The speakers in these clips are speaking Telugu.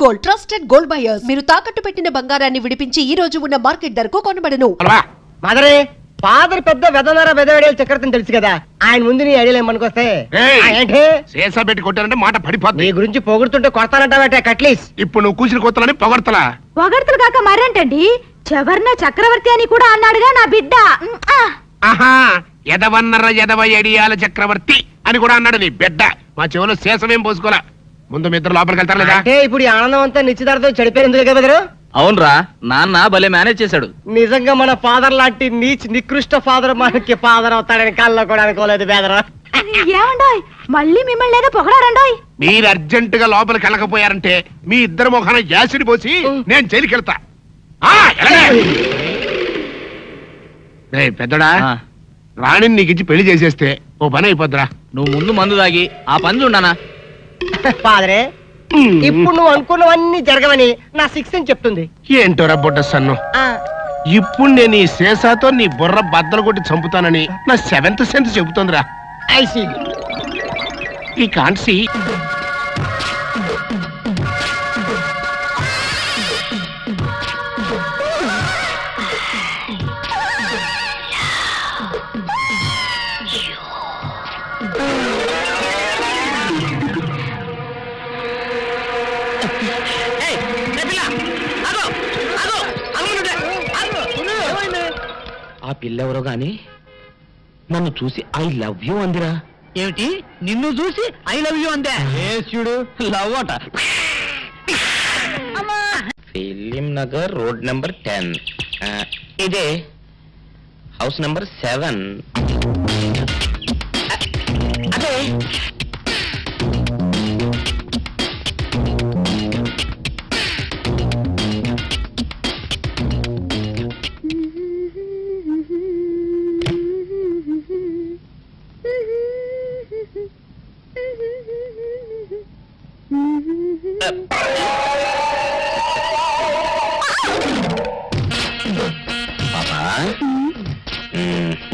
Gold trusted gold buyers. మీరు తాకట్టు పెట్టిన బంగారాన్ని విడిపించి ఈ రోజు ఉన్న మార్కెట్ ధరకు కొనబడను. మదరే ఫాదర్ పెద్ద వెదనర వెదవేడేలు చక్రవర్తిని తెలుసు కదా, ఆయన ముందు నీ ఐడియాలు ఏమనుకొస్తే ఏంటి సేసా పెట్టి కొట్టానంటే మాట పడిపోతుంది. నీ గురించి పొగుడుతుంటే కొడతానంటావే కట్లీస్. ఇప్పుడు నువ్వు కూసిన కొత్తలని పొగడతలా? పొగడతలు కాక మరేంటండి, చెవర్న చక్రవర్తి అని కూడా అన్నాడుగా నా బిడ్డ. ఆహా, ఎదవన్నర ఎదవ ఎడియాల చక్రవర్తి అని కూడా అన్నాడు నీ బిడ్డ. మా చెవులో శేషమేం పోసుకోలే. ముందు మీ ఇద్దరు లోపలికి వెళ్తారు లేదా? అంటే ఇప్పుడు ఈ ఆనందం అంతా నిశ్చితార్థం చెడిపోయింది కదా బెదరు. అవునరా, నాన్న భలే మేనేజ్ చేశాడు. నిజంగా మన ఫాదర్ లాంటి నికృష్ట ఫాదర్ మనకి ఫాదర్ అవుతాడని కళ్ళలో కూడా అనుకోలేదు బెదరు. ఏమండోయ్, మళ్ళీ మిమ్మల్ని ఏదో పొగడారండోయ్. మీరు అర్జెంట్ గా లోపలికి వెళ్ళకపోయారంటే మీ ఇద్దరు మొఖాన యాసిడ్ పోసి నేను జైలుకి వెళ్తా. పెద్దడా, రాణిని నీకు ఇచ్చి పెళ్లి చేసేస్తే ఓ పని అయిపోద్దిరా. నువ్వు ముందు మందు తాగి ఆ పని చూడనా. ఫాదరే, ఇప్పుడు నువ్వు అనుకున్నవన్నీ జరగవని నా సిక్స్ అని చెప్తుంది. ఏంటోరా బుడ్డ సన్ను, ఇప్పుడు నేను ఈ శేషాతో నీ బుర్ర బద్దలు కొట్టి చంపుతానని నా సెవెంత్ సెన్స్ చెబుతోందిరా. I see. I can't see. ఆ పిల్లెవరో గాని నన్ను చూసి ఐ లవ్ యూ అందిరా. ఏమిటి, నిన్ను చూసి ఐ లవ్ యూ అందే? చూడు, లవ్ అట. Film Nagar road number 10. ఇదే హౌస్ నెంబర్ 7. అదే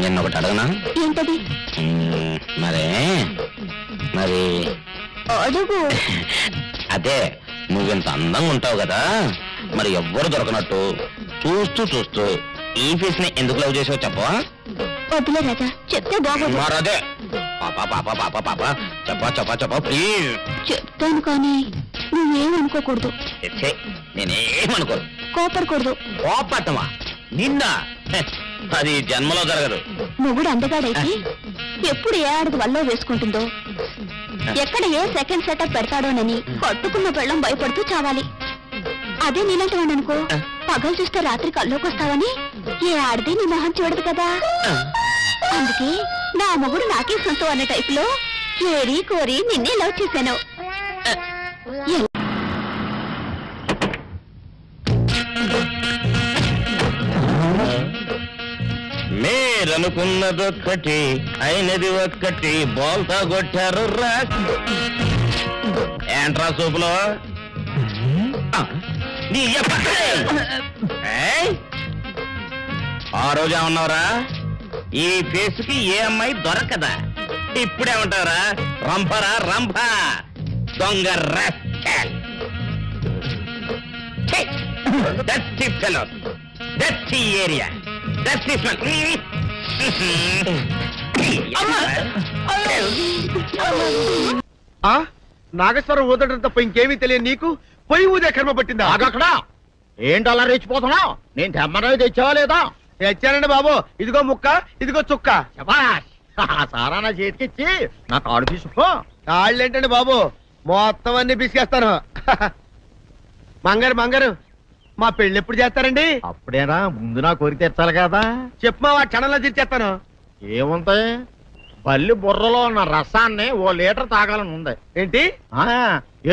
నిన్న ఒకటి అడగనా? ఏంటది? మరి అడుగు. అదే, నువ్వింత అందంగా ఉంటావు కదా, మరి ఎవ్వరు దొరకనట్టు చూస్తూ ఈ ఫేస్ ని ఎందుకు లవ్ చేసావు చెప్పవా? వద్దులే రాజా, చెప్తే బాగోదు. మరదే చెప్పా ప్లీజ్. చెప్తాను కానీ నువ్వేమనుకోకూడదు. నేనేమనుకోదు. కోపడకూడదు. కోపట్టమా నిన్న? అది జన్మలో జరగదు. మొగుడు అందగాడైతే ఎప్పుడు ఏ ఆడది వల్ల వేసుకుంటుందో, ఎక్కడ ఏ సెకండ్ సెటప్ పెడతాడోనని కట్టుకున్న పెళ్ళం భయపడుతూ చావాలి. అదే నీలాంటి వాడు అనుకో, పగలు చూస్తే రాత్రి కల్లోకి వస్తావని ఏ ఆడది నీ మొహం చూడదు కదా. అందుకే నా మొగుడు నాకే సొంతం అనే టైపులో ఏరి కోరి నిన్నే లవ్ చేశాను. మీరనుకున్నదొక్కటి అయినది ఒక్కటి, బోల్తా కొట్టారు రా. ఏంట్రా సూపులో ఆ రోజు ఏమన్నావురా? ఈ ఫేస్కి ఏ అమ్మాయి దొరకదా. ఇప్పుడేమంటావురా? రంపరా రంప, దొంగ rascal. Dirty fellows, dirty area, dirty smell. నాగేశ్వరం ఊదటం తప్ప ఇంకేమీ తెలియదు నీకు. పొయ్యి ఊదే కర్మ పట్టిందా? అక్కడ ఏంటి అలా రెచ్చిపోతున్నావు? నేను తెమ్మనవి తెచ్చావా లేదా? తెచ్చానండి బాబు. ఇదిగో ముక్క, ఇదిగో చుక్క. సారా నా చేతికిచ్చి నా కాడు తీసుకో. కాళ్ళేంటండి బాబు, మొత్తం అన్ని బిసికేస్తాను. మంగారు మా పెళ్ళి ఎప్పుడు చేస్తారండి? అప్పుడేనా, ముందు నా కోరిక తెచ్చాలి కదా. చెప్పమా, క్షణంలో తీర్చేస్తాను. ఏముంటాయి, బల్లి బుర్రలో ఉన్న రసాన్ని ఓ లీటర్ తాగాలని ఉంది. ఏంటి?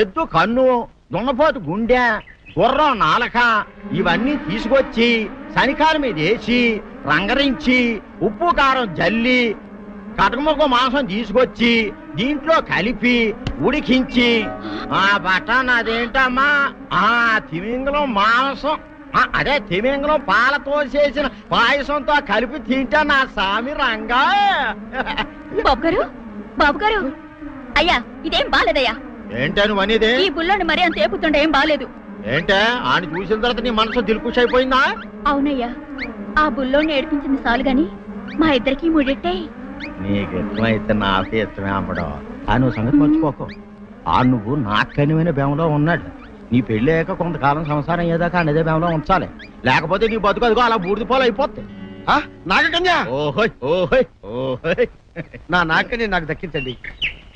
ఎద్దు కన్ను, దున్నపోతు గుండె, గుర్రం నాలక ఇవన్నీ తీసుకొచ్చి శనికాల మీద వేసి రంగరించి ఉప్పు కారం జల్లి కటకముక్క మాంసం తీసుకొచ్చి దీంట్లో కలిపి ఉడికించి ఆ బటన్ అదేంటమ్మా, తిమింగలం మాంసం, అదే తిమింగలం పాలతో చేసిన పాయసంతో కలిపి తింటా నా సామి రంగా. బాబు గారు, అయ్యా ఇదేం బాలేదయ్యా. ఏంటే నువ్వు అనేది? ఈ బుల్లోని మరీ అంత ఏపుతుండే ఏం బాలేదు. ఏంటే ఆయన చూసిన తర్వాత నీ మనసు దిల్కుష్ అయిపోయిందా? అవునయ్యా, ఆ బుల్లోని ఏడిపించింది చాలు గాని మా ఇద్దరికి ముడిట్టే. నీకు ఇష్టమైతే నాకు ఇష్టమే అమ్మడం. ఆ నువ్వు సంగతి మర్చిపోకు. ఆ నువ్వు నాకు కనివైన బేమలో ఉన్నాడు. నీ పెళ్లి అయ్యాక కొంతకాలం సంసారం ఏదాకా అనేదే బేమలో ఉంచాలి. లేకపోతే నీ బతుకు అదిగో అలా బూడిదిపోలు అయిపోతుంది. నాగకన్యా, ఓహోయ్ ఓహోయ్ ఓహోయ్. నా నాగకన్య నాకు దక్కించండి.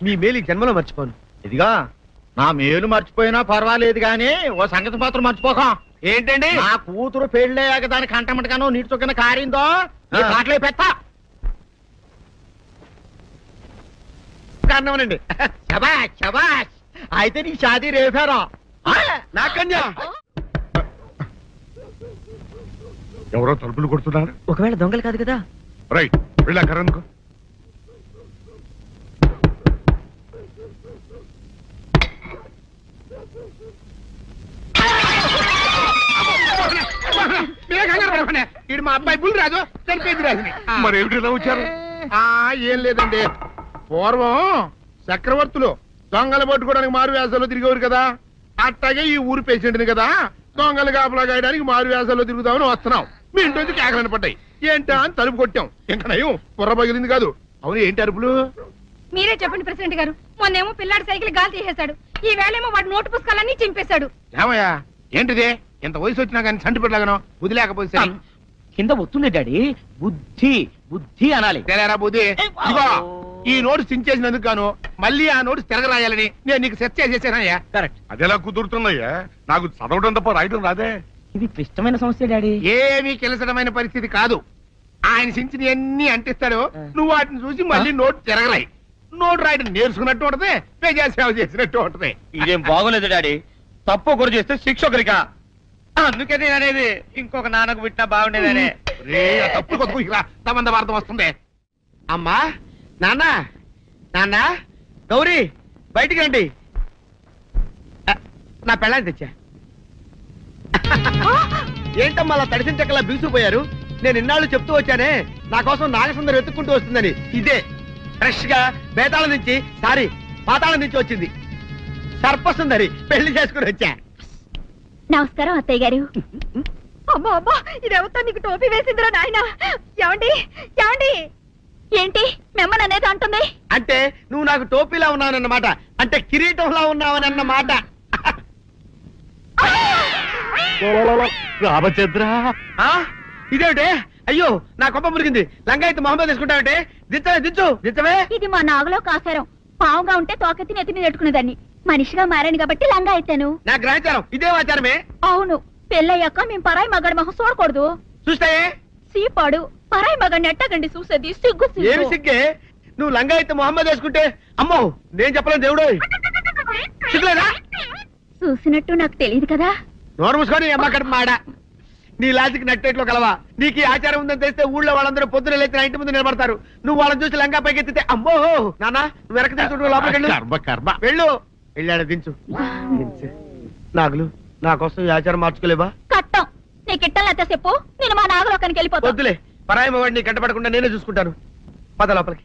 మీ మేలు ఈ జన్మలో మర్చిపోను. ఇదిగా నా మేలు మర్చిపోయినా పర్వాలేదు గానీ ఓ సంగతి మాత్రం మర్చిపోకం. ఏంటండి? నా కూతురు పెళ్ళయ్యాక దానికి కంటమటగానో నీటి చొక్కన కారిందో కాట్లే పెట్టా కారణమనండి. శబాష్ శబాష్. అయితే నీ షాదీ రేపారా? నాగకన్యా, ఎవరో తలుపులు కొడుతున్నారు. ఒకవేళ దొంగలు కాదు కదా? రైట్, వెళ్ళా కరణ్కు. ఇది మా అబ్బాయి బుల్ రాజు, చనిపోయింది రాజుని. మరి ఏమిటి ఇలా వచ్చారు? ఏం లేదండి, పూర్వం చక్రవర్తులు దొంగలు పట్టుకోవడానికి మారు వేసాల్లో తిరిగేవారు కదా. అట్టాగే ఈ ఊరు పేషెంట్ని కదా దొంగలు కాపలా గాయడానికి మారు వేసాల్లో తిరుగుదామని వస్తున్నాం. మీ ఇంటి కేకలని పడ్డాయి. ఏంటా అని తలుపు కొట్టాం. ఇంకా నయం బుర్ర పగిలింది కాదు. అవును, ఏంటి అరుపులు? మీరే చెప్పండి ప్రెసిడెంట్ గారు. మొన్నేమో పిల్లాడి సైకిల్ గాలి తీసేశాడు, ఈ వేళేమో వాడి నోటు పుస్తకాలన్నీ చింపేశాడు. ఏమయ్యా, ఏంటిదే? ఇంత వయసు వచ్చినా కానీ చంటి పెట్టలాగనో బుద్ధి లేకపోతే కింద వస్తుంది డాడీ. బుద్ధి బుద్ధి అనాలి. తెలేరా బుద్ధి. ఇదిగో, ఈ నోటు చించేసినందుకు గాను మళ్ళీ ఆ నోటు తిరగరాయాలని నేను నీకు సెట్ చేసేసానయ్యా. కరెక్ట్. అదెలా కుదురుతున్నాయ్యా? నాకు చదవడం తప్ప రాయడం రాదే. ఇది క్లిష్టమైన సమస్య డాడీ. ఏమీ కిలసడమైన పరిస్థితి కాదు. ఆయన చించిన ఎన్ని అంటిస్తాడు, నువ్వు వాటిని చూసి మళ్ళీ నోటు తిరగరాయి. నోటు రాయడం నేర్చుకున్నట్టు ఉంటది, ప్రజాసేవ చేసినట్టు ఉంటది. ఇదేం బాగోలేదు డాడీ. తప్పు ఒకరు చేస్తే శిక్ష ఒకరికా? అందుకే నేను అనేది ఇంకొక నాన్నకు పుట్టినా బాగుండేదనే. తప్పు కొద్దుకు ఇలా సంబంధ వార్త వస్తుంది. అమ్మా, నాన్న, నాన్న, గౌరీ బయటికి రండి. నా పెళ్ళాన్ని తెచ్చా. ఏంటమ్మా అలా తడిసిన చెక్కలా బిగుసిపోయారు? నేను ఇన్నాళ్ళు చెప్తూ వచ్చానే నా కోసం నాగసుందరం వెతుక్కుంటూ వస్తుందని. ఇదే ఫ్రెష్ గా బేతాళం నుంచి పాతాళం నుంచి వచ్చింది సర్పసుందరి. పెళ్లి చేసుకుని వచ్చా. నమస్కారం అత్తయ్య గారు. అమ్మా అమ్మా, ఇదెవతో నీకు టోపీ వేసిందిరా నాయన. ఏమండి ఏమండి? ఏంటి మిమ్మల్ని అనేది అంటుంది? అంటే నువ్వు నాకు టోపీలా ఉన్నావనన్నమాట, అంటే కిరీటంలా ఉన్నావని అన్నమాట. రామచంద్ర, ఇదేమిటే? అయ్యో, నా కొప్ప మురిగింది. లంగా అయితే మొహమ్మద్ తీసుకుంటావంటే దించవే. ఇది మా నాగులో కాసారం. పావుగా ఉంటే తోకెత్తి నెత్తి మీద పెట్టుకునేదాన్ని. మనిషిగా మారాను కాబట్టి లంగా అయితాను. నా గ్రహచారం ఇదే ఆచారమే. అవును, పెళ్ళయ్యాక మేము పరాయి మగాడి మొహం చూడకూడదు. చూస్తాయే సీపాడు పరాయి మగాడిని ఎట్టగండి చూసేది. సిగ్గు ఏమి సిగ్గే? నువ్వు లంగా అయితే మొహమ్మద్ వేసుకుంటే అమ్మో నేను చెప్పలేను దేవుడు. సిగ్గులేదా? చూసినట్టు నాకు తెలియదు కదా. నోరు మూసుకొని అమ్మకడ మాడ. నీ లాజిక్ నట్టేట్లో కలవా? నీకు ఈ ఆచారం ఉందని తెలిస్తే ఊళ్ళో వాళ్ళందరూ పొద్దున లేచి నా ఇంటి ముందు నిలబడతారు. నువ్వు వాళ్ళని చూసి లంగా పైకి ఎత్తితే అమ్మో నాన్న నువ్వు వెనక తీసుకుంటూ లోపలికి వెళ్ళు. వెళ్ళాడు దించు. నాగులు, నా కోసం ఈ ఆచారం మార్చుకోలేవా? కట్టం నీకు ఇట్టలేతే చెప్పు, నేను మా నాగలోకానికి వెళ్ళిపోతా. వద్దులే, పరాయి మవాడిని కంటపడకుండా నేనే చూసుకుంటాను. పద లోపలికి.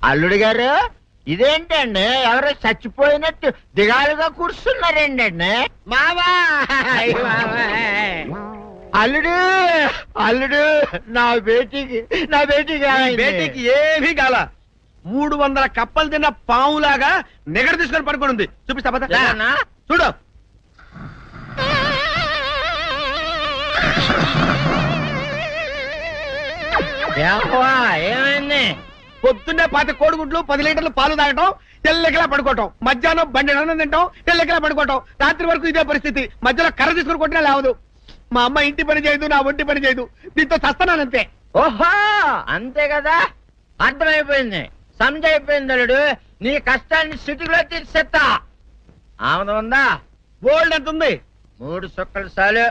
అల్లుడు గారు, ఇదేంటండి ఎవరో చచ్చిపోయినట్టు దిగాలుగా కూర్చున్నారేంటండి? మావా, అల్లుడు అల్లుడు, నా బేటీకి ఏమీ కాల. 300 కప్పలు తిన్న పావులాగా నిగడ తీసుకొని పడుకొని ఉంది. చూపిస్తా పద. చూడు. ఏమైంది? పొద్దున్నే 10 కోడిగుడ్లు 10 లీటర్లు పాలు తాగటం, తెల్లకిలా పడుకోవటం. మధ్యాహ్నం బండి అన్నం తింటాం, తెల్లకిలా పడుకోవటం. రాత్రి వరకు ఇదే పరిస్థితి. మధ్యలో కర్ర తీసుకుని కొట్టినా లేవదు. మా అమ్మ ఇంటి పని చేయదు, నా ఒంటి పని చేయదు. దీంతో చస్తానంతే. ఓహో, అంతే కదా, అర్థమైపోయింది, సమజైపోయింది. అల్లుడు, నీ కష్టాన్ని సిటీలో తీర్చేస్తా. ఆమె ఉందా? గోల్డ్ ఎంత ఉంది? 3 సుక్కలు చాలు.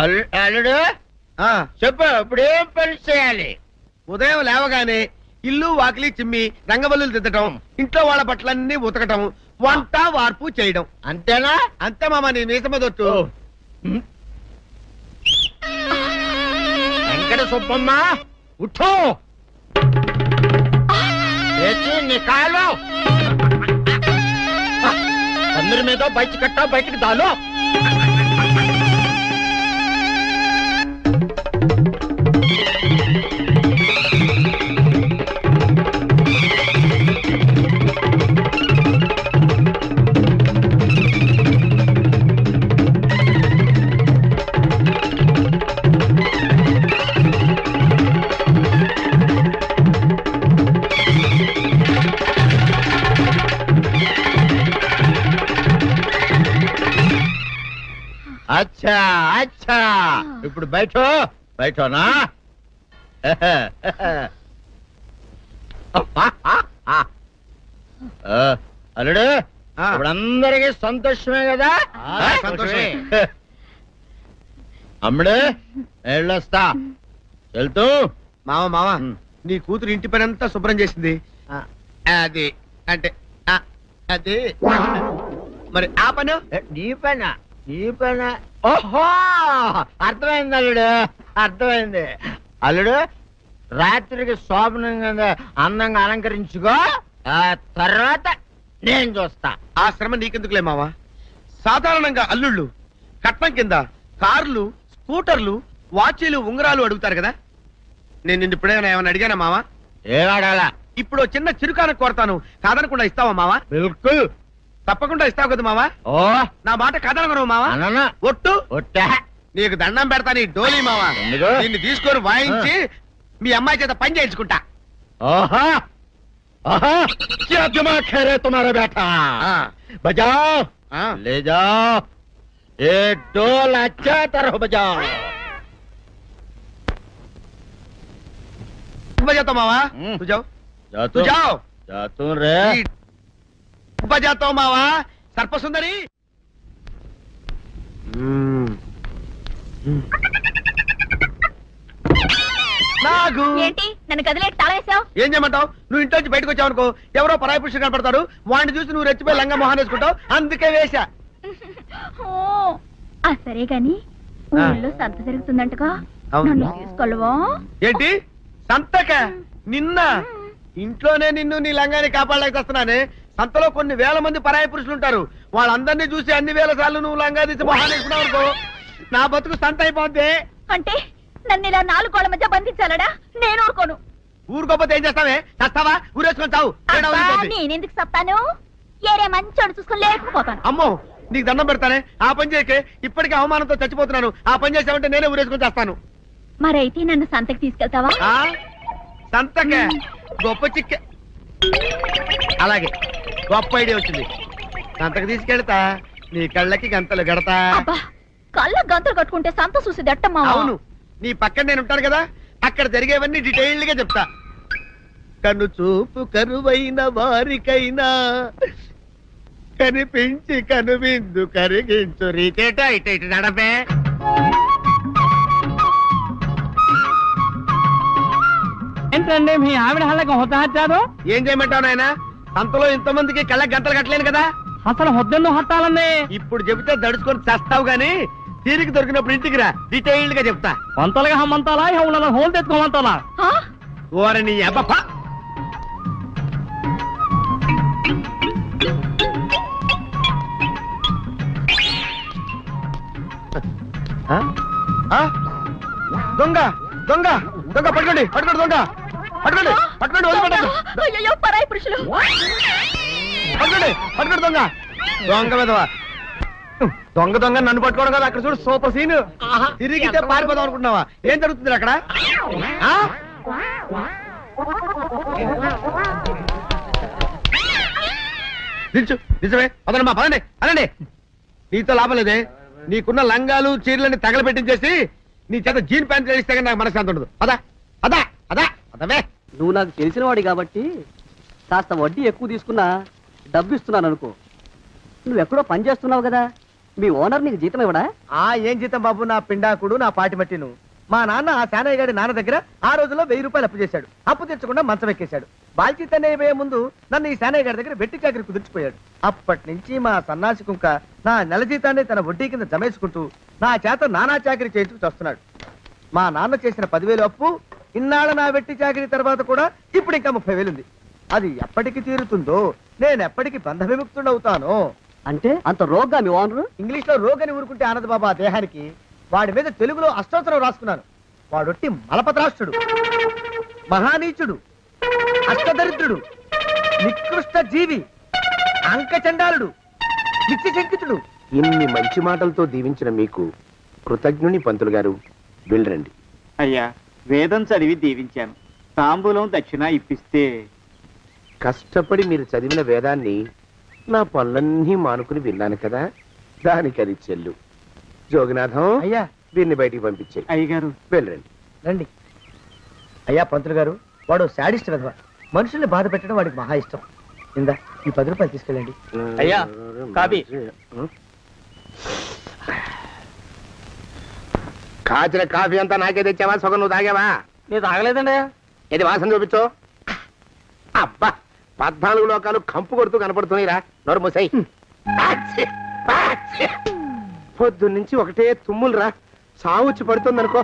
అల్లుడు చెప్పు ఇప్పుడు ఏం పని చేయాలి? ఉదయం లేవగానే ఇల్లు వాకిలి చిమ్మి రంగవల్లులు దిద్దటం, ఇంట్లో వాళ్ళ బట్టలన్నీ ఉతకటం, వంట వార్పు చేయడం. అంతేనా? అంతే మామ, నీ మీసమదొట్టు. వెంకట సుబ్బమ్మ ఉఠో, లేచి నీ కాలు అందరి మీద బయట కట్టా, బయటికి దాలో. అచ్చా అచ్చా, ఇప్పుడు బయటనా? అల్లుడు ఇప్పుడు అందరికి సంతోషమే కదా? సంతోషమే. అమ్ముడు వెళ్ళొస్తా, వెళ్తూ. మామ నీ కూతురు ఇంటి పని అంతా శుభ్రం చేసింది. అది అంటే అది మరి ఆ పను నీ పైన ఓహో అర్థమైంది అల్లుడు, అర్థమైంది. అల్లుడు రాత్రికి శోభనంగా అందంగా అలంకరించుకో, ఆ తర్వాత నేను చూస్తా. ఆ శ్రమ నీకెందుకులే మావా. సాధారణంగా అల్లుళ్ళు కట్నం కింద కార్లు, స్కూటర్లు, వాచీలు, ఉంగరాలు అడుగుతారు కదా. నేను నిన్ను ఇప్పుడేమైనా ఏమైనా అడిగానా మావా? ఏవాడాలా? ఇప్పుడు చిన్న చిరుకాన కోరతాను, కాదనకుండా ఇస్తావా మావా? బిల్కుల్ తప్పకుండా ఇస్తావు కదా మావా? ఓ నా మాట కాదనగను మావా. అన్న ఒట్టు ఒట్టా నీకు దండం పెడతా నీ డోలీ మావా. ఎందుకు? నిన్ను తీసుకొని వాయించి మీ అమ్మాయి చేత పని చేయించుకుంటా. ओहा आहा क्या दिमाग है रे तुम्हारा बेटा। बजाओ ले जाओ ये डोल अच्छा तरह बजाओ। बजाता मावा तू जाओ तू जाओ जा तू रे बजाता मावा सर्पसुंदरी। ఏంటి నన్ను గదిలో తాళేసావు? ఏం చేయమంటావు? నువ్వు ఇంట్లో నుంచి బయటకు వచ్చావు అనుకో, ఎవరో పరాయి పురుషులు కనపడతారు, వాడిని చూసి నువ్వు రెచ్చిపోయి లంగా మొహాన్ని వేసుకుంటావు, అందుకే వేశా. సరే గాని ఊళ్ళో సంత జరుగుతుందంటగా, నన్ను తీసుకెళ్ళవా? ఏంటి సంతక? నిన్న ఇంట్లోనే నిన్ను నీ లంగాన్ని కాపాడలేకొస్తున్నానే. సంతలో కొన్ని వేల మంది పరాయి పురుషులు ఉంటారు, వాళ్ళందరినీ చూసి అన్ని వేల సార్లు నువ్వు లంగా తీసి మొహాన్ని వేసుకున్నావు అనుకో, నా బతుకు సంత అయిపోద్ది. అంటే నన్ను ఇలా 4 గోళ్ల మధ్య బంధించాలడా? నేను ఊరుకోను. ఊరుకోపోతే ఏం చేస్తావే? చస్తావా? ఊరేసుకొని చావు. నేనెందుకు చెప్తాను? ఏరే మంచోడు చూసుకొని లేకపోతాను. అమ్మో నీకు దండం పెడతానే, ఆ పని చేయకే. ఇప్పటికే అవమానంతో చచ్చిపోతున్నాను, ఆ పని చేసావంటే నేనే ఊరేసుకొని చేస్తాను. మరైతే నన్ను సంతకి తీసుకెళ్తావా? సంతకే గొప్ప చిక్కే. అలాగే గొప్ప ఐడియా వచ్చింది, సంతకి తీసుకెళ్తా, నీ కళ్ళకి గంతలు గడతా. కళ్ళ గంతలు కట్టుకుంటే సంత చూసి దట్టమ్మా. అవును, నీ పక్కన నేను ఉంటాను కదా, అక్కడ జరిగేవన్నీ డీటెయిల్డ్ గా చెప్తా. కను చూపు కరువైన వారికైనా కనిపించి కనువిందు కరిగించు రీతేట ఇట ఇటు నడపే. ఏంటండి మీ ఆవిడ హళ్ళకి హొత్తహత్యారు? ఏం చేయమంటావు నాయన? సంతలో ఇంతమందికి కళ్ళకి గంటలు కట్టలేను కదా. అసలు హొద్దెందుకు హత్తాలండి? ఇప్పుడు చెబితే దడుచుకొని చేస్తావు గాని, తీరికి దొరికినప్పుడు ఇంటికి రా, డీటెయిల్డ్ గా చెప్తా. వంతలుగా హమ్మంతాలా ఇక హోల్ తెచ్చుకోమంటాలా? ఓర నీ అబ్బ. దొంగ దొంగ దొంగ పట్టుకోండి పట్టుకోండి, దొంగ పట్టుకోండి పట్టుకోండి, వదిలిపెట్టండి. అయ్యో పరాయి పురుషులు. పట్టుకోండి పట్టుకోండి, దొంగ దొంగ విధవా. దొంగ దొంగ నన్ను పట్టుకోవడం కదా, అక్కడ చూడు సూపర్ సీన్. తిరిగితే పారిపోదాం అనుకుంటున్నావా? ఏం జరుగుతుంది అక్కడ? నిజమే అదనమ్మా, పదండి అనండి. నీతో లాభం లేదే, నీకున్న లంగాలు చీరలని తగలబెట్టించేసి నీ చేత జీన్ ప్యాంట్ వేస్తే నాకు మనశ్శాంతి ఉండదు. అదా అదా అదా అదవే. నువ్వు నాకు తెలిసిన వాడి కాబట్టి కాస్త వడ్డీ ఎక్కువ తీసుకున్నా డబ్బు ఇస్తున్నాను అనుకో. నువ్వెక్కడో పని చేస్తున్నావు కదా, మీ ఓనర్ నీకు జీతం ఇవ్వడా? ఏం జీతం బాబు, నా పిండాకుడు, నా పాటి మట్టిను. మా నాన్న ఆ శానయ్య గారి నాన్న దగ్గర ఆ రోజుల్లో 1000 రూపాయలు అప్పు చేశాడు. అప్పు తెచ్చకుండా మంచం ఎక్కేశాడు. బాల్చితనే అయిపోయే ముందు నన్ను ఈ శానయ్య గారి దగ్గర వెట్టి చాకరి కుదిర్చిపోయాడు. అప్పటి నుంచి మా సన్నాసి కుంక నా నెల జీతాన్ని తన వడ్డీ కింద జమేసుకుంటూ నా చేత నానా చాకరీ చేయించుకు వస్తున్నాడు. మా నాన్న చేసిన 10,000 అప్పు, ఇన్నాళ్ళ నా వెట్టి చాకరీ తర్వాత కూడా ఇప్పుడు ఇంకా 30,000 ఉంది. అది ఎప్పటికి తీరుతుందో, నేను ఎప్పటికి బంధ విముక్తుడవుతానో. అంటే అంత రోగ్గా మీ ఓనరు? ఇంగ్లీష్ లో రోగ్ అని ఊరుకుంటే ఆనంద్ బాబా దేహానికి. వాడి మీద తెలుగులో అష్టోత్తరం రాసుకున్నాను. వాడొట్టి మలపత్రాష్ట్రుడు, మహానీచుడు, అష్టదరిద్రుడు, నికృష్ట జీవి, అంకచండాలుడు, నిత్య శంకితుడు. ఇన్ని మంచి మాటలతో దీవించిన మీకు కృతజ్ఞుని పంతులు గారు. వెళ్ళరండి. అయ్యా, వేదం చదివి దీవించాను. తాంబూలం దక్షిణ ఇప్పిస్తే. కష్టపడి మీరు చదివిన వేదాన్ని నా పనులన్నీ మానుకుని విన్నాను కదా, దానికి అది చెల్లు. జోగినాథం, అయ్యా వీరిని బయటికి పంపించే. అయ్యగారు వెళ్ళరండి. రండి. అయ్యా పంతులు గారు, వాడు శాడిస్ట్ విధవ. మనుషుల్ని బాధ పెట్టడం వాడికి మహా ఇష్టం. ఇందా ఈ 10 రూపాయలు తీసుకెళ్ళండి. అయ్యా, కాపీ. కాచిన కాఫీ అంతా నాకే తెచ్చావా? సగం నువ్వు తాగావా? నేను తాగలేదండి. ఇది వాసన చూపించు. అబ్బా, 14 లోకాలు కంపు కొడుతూ కనపడుతున్నాయిరా. నోరు మూసాయి. పొద్దున్నుంచి ఒకటే తుమ్ములురా. సావుచ్చి పడుతుంది అనుకో.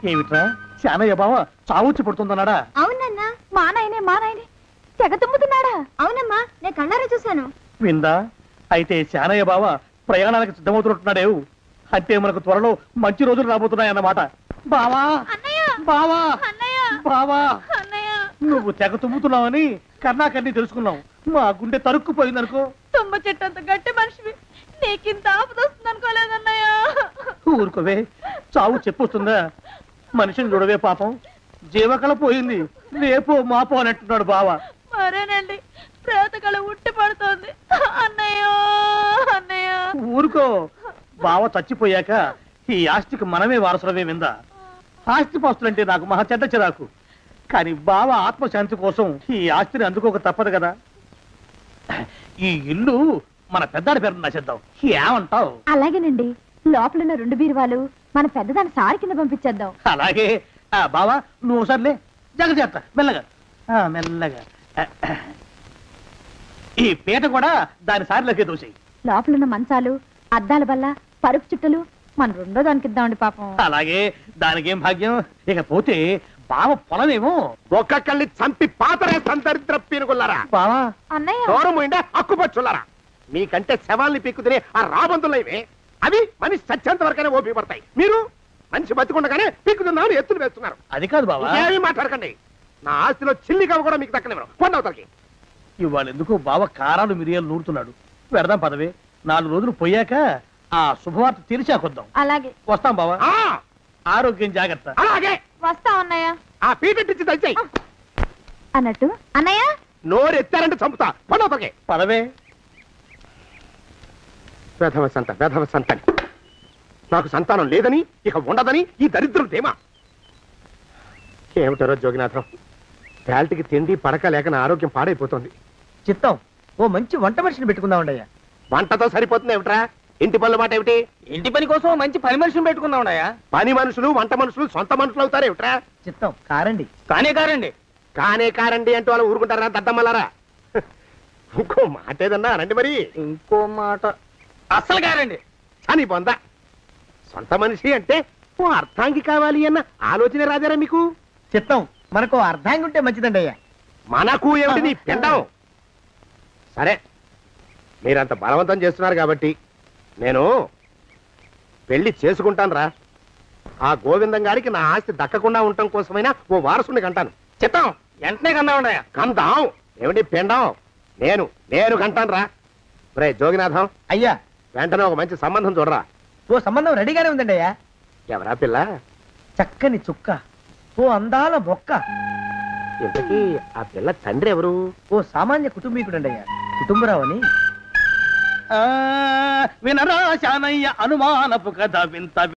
ఏమిట్రా, శానయ్య బావ చావుచ్చి పడుతుందన్నాడా? అవునన్నా, మా నాయనే తెగ తుమ్ముతున్నాడా? అవునమ్మా, నేను కళ్ళారా చూశాను. విందా? అయితే శానయ్య బావ ప్రయాణానికి సిద్ధమవుతున్నట్టున్నాడేవు. అంటే మనకు త్వరలో మంచి రోజులు రాబోతున్నాయన్నమాట. బావా, బావా, బావా, నువ్వు తెగ తుమ్ముతున్నావని కర్ణాకర్ణి తెలుసుకున్నావు. మా గుండె తరుక్కుపోయిందనుకో. తుమ్మ చెట్టు అంత గట్టి మనిషివి, నీకింత ఆపద వస్తుంది అనుకోలేదన్నయ్య. ఊరుకోవే, చావు చెప్పొస్తుందా? మనిషిని చూడవే పాపం, జీవకళ పోయింది. రేపో మాపో అని అంటున్నాడు బావ. మరేనండి, ప్రేతకళ ఉట్టి పడుతోంది అన్నయ్య. అన్నయ్య ఊరుకో, బావ చచ్చిపోయాక ఈ ఆస్తికి మనమే వారసులమే. విందా? ఆస్తి పాస్తులంటే నాకు మహా చెడ్డ చిరాకు. కానీ బావ ఆత్మశాంతి కోసం ఈ ఆస్తిని అందుకోక తప్పదు కదా. ఈ ఇల్లు మన పెద్దాడి పేరు నచ్చేద్దాం. ఏమంటావు? అలాగేనండి, లోపలున్న 2 బీరువాలు మన పెద్దదాన్ని సారి కింద పంపించేద్దాం. అలాగే. బావా నువ్వు సర్లే, జాగ్రత్త, మెల్లగా మెల్లగా. ఈ పీట కూడా దాని సారిలోకే దోసేయి. లోపలున్న మంచాలు, అద్దాల బల్ల, పరుపు చుట్టలు మన 2వ దానికి ఇద్దామండి పాపం. అలాగే, దానికేం భాగ్యం. ఇకపోతే బావ పొలమేమో ఒక్కొక్కల్ని చంపి పాతరేస్తాను దరిద్ర పీనుకున్నారా. బావా, అన్నయ్య దూరం పోయిందా అక్కుపచ్చులారా. మీకంటే శవాల్ని పీక్కుతినే ఆ రాబందులు ఇవే. అవి మనిషి చచ్చేంత వరకనే ఓపి పడతాయి. మీరు మనిషి బతికుండగానే పీక్కుతున్నామని ఎత్తులు వేస్తున్నారు. అది కాదు బావా. ఏమీ మాట్లాడకండి. నా ఆస్తిలో చిల్లి కవ్వ కూడా మీకు దక్కనివ్వరు. పొందవతలకి. ఇవాళ ఎందుకో బావ కారాలు మిరియాలు నూరుతున్నాడు. పెడదాం పదవే. 4 రోజులు పోయాక ఆ శుభవార్త తీర్చాకొద్దాం. అలాగే వస్తాం బావా. ఆరోగ్యం జాగ్రత్త. అలాగే వస్తాం అన్నయ్య. ఆ పీటెట్టించి దయచేయి. అన్నట్టు అన్నయ్య, నోరు ఎత్తారంటే చంపుతా. పొందవతలకి. పదవే. వేధవ సంతానం. నాకు సంతానం లేదని, ఇక ఉండదని ఈ దరిద్రం ధీమా. ఏమిటారో జోగినాథం, వేల్టికి తిండి పడక లేక నా ఆరోగ్యం పాడైపోతుంది. చిత్తం, ఓ మంచి వంట మనిషిని పెట్టుకుందామండి అయ్యా. వంటతో సరిపోతుంది ఏమిట్రా? ఇంటి పనుల మాట ఏమిటి? ఇంటి పని కోసం మంచి పని మనిషిని పెట్టుకున్నావున్నాయా? పని మనుషులు, వంట మనుషులు సొంత మనుషులు అవుతారు ఏమిట్రా? చిత్తం, కారండి. కానే కారండి అంటూ వాళ్ళు ఊరుకుంటారా దద్దమ్మలారా? ఇంకో మాట ఏదన్నా రండి మరి. ఇంకో మాట అస్సలు కారండి అని పొందా. సొంత మనిషి అంటే ఓ అర్థాంగి కావాలి అన్న ఆలోచన రాజారా మీకు? చిత్తం, మనకు అర్ధాంగి ఉంటే మంచిదండి అయ్యా. మనకు ఏమిటి నీ పిండం? సరే, మీరంత బలవంతం చేస్తున్నారు కాబట్టి నేను పెళ్లి చేసుకుంటాను రా. ఆ గోవిందం గారికి నా ఆస్తి దక్కకుండా ఉండటం కోసమైనా ఓ వారసుని కంటాను. చిత్తం, వెంటనే కన్నా ఉండయా? కందాం. ఏమిటి పిండం? నేను కంటాను రా. రే జోగినాథం, అయ్యా వెంటనే ఒక మంచి సంబంధం చూడరా. ఓ సంబంధం రెడీగానే ఉందండి అయ్యా. ఎవరా పిల్ల? చక్కని చుక్క, ఓ అందాల మొక్క. ఇంతకీ ఆ పిల్ల తండ్రి ఎవరు? ఓ సామాన్య కుటుంబీకుడండి అయ్యా, కుటుంబరావు అని. వినరా శానయ్య అనుమానపు కథ వింత